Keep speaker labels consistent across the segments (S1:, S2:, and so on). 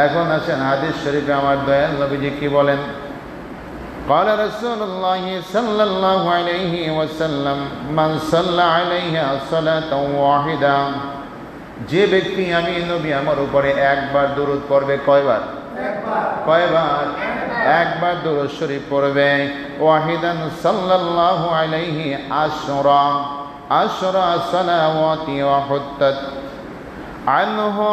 S1: এখন আসেন হাদিস শরীফে আমার দয়াল নবীজি কি বলেন। قال رسول الله صلى الله عليه وسلم من صلى عليه صلاة واحدة, যে ব্যক্তি আমি নবী আমার উপরে একবার দরুদ পড়বে, কয়বার? একবার দরুদ শরীফ পড়বে। ওয়াহিদান সাল্লাল্লাহু আলাইহি আশরা সালাওয়াতি ওয়া হুত্তাত আনহু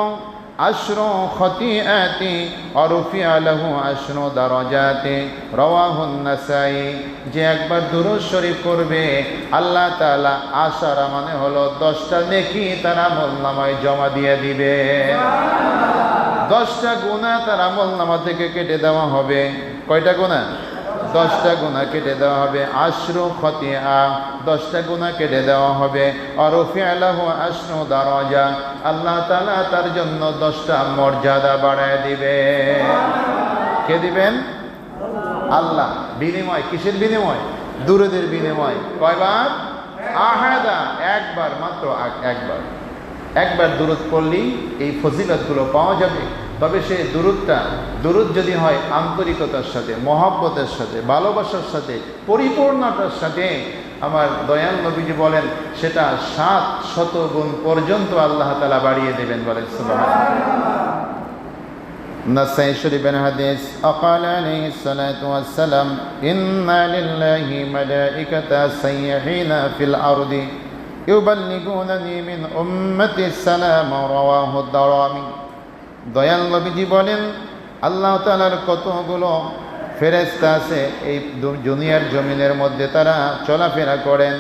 S1: আশরু খতিআতি ওয়া রুফিআ লাহু আশরু দারাজাতি, রাওয়াহুন নাসাই। যে একবার দরুদ শরীফ পড়বে আল্লাহ তাআলা আশারা মানে হলো 10টা নেকি তার আমলনামায় জমা দিয়ে দিবে। 10টা গুনাহ তার আমলনামা থেকে কেটে দেওয়া হবে। কয়টা গুনাহ? 10টা গুনাহ কেটে দেওয়া হবে। আশরু খতিআ, 10টা গুনাহ কেটে দেওয়া হবে। আর রুফিআ লাহু আশরু দারাজা, আল্লাহ তাআলা তার জন্য 10টা মর্যাদা বাড়ায় দিবে। কে দিবেন? আল্লাহ। বিনিময় কিসের বিনিময়? দুরুদের বিনিময়। কয়বার? আহাদা, একবার, মাত্র একবার দুরুদ পড়লেই এই ফজিলতগুলো পাওয়া যাবে। তবে সেই দুরুদ যদি হয় আন্তরিকতার সাথে, মহব্বতের সাথে, ভালোবাসার সাথে, পরিপূর্ণতার সাথে, আমার দয়াল নবীজি বলেন সেটা 700 গুণ পর্যন্ত আল্লাহ তাআলা বাড়িয়ে দেবেন। বলেন সুবহানাল্লাহ। নাসাই শরীফের হাদিস, আকাল আলাইহিস সালাতু ওয়াস সালাম, ইন্না লিল্লাহি মালাইকাতা সাইয়্যিহিনা ফিল আরদি ইউবাল্লিগুনানি মিন উম্মতি সালাম, রাওয়াহু দারামি। দয়াল নবীজি বলেন আল্লাহ তাআলার কতগুলো ফেরেশতা আছে এই দুনিয়ার জমিনের মধ্যে, তারা চলাফেরা করেন।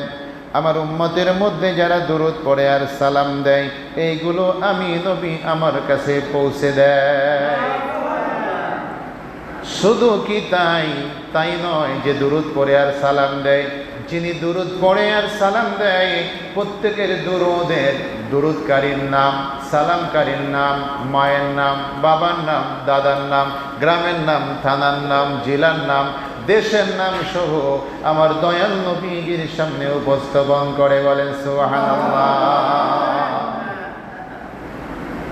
S1: আমার উম্মতের মধ্যে যারা দরুদ পড়ে আর সালাম দেয়, এইগুলো আমি নবী আমার কাছে পৌঁছে দেয়। শুধু কি তাই নয় যে দরুদ পড়ে আর সালাম দেয়, যিনি দরুদ পড়ে আর সালাম দেয় প্রত্যেকের দরুদকারীর নাম, সালামকারীর নাম, মায়ের নাম, বাবার নাম, দাদার নাম, গ্রামের নাম, থানার নাম, জেলার নাম, দেশের নাম সহ আমার দয়াল নবীজির সামনে উপস্থাপন করে। বলেন সুবহানাল্লাহ।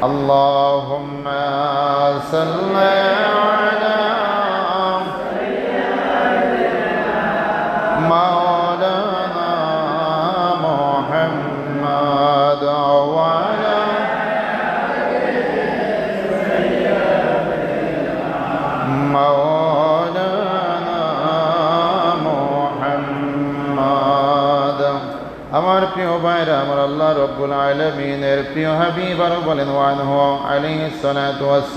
S1: আল্লাহুম্মা সাল্লি আলা মাওলানা মুহাম্মাদ ওয়া আলা আমার প্রিয় ভাইরা, আমার আল্লাহ রাব্বুল আলামিনের প্রিয় হাবিব আরো বলেন ওয়া আনহু আলাইহিস সালাতু ওয়াস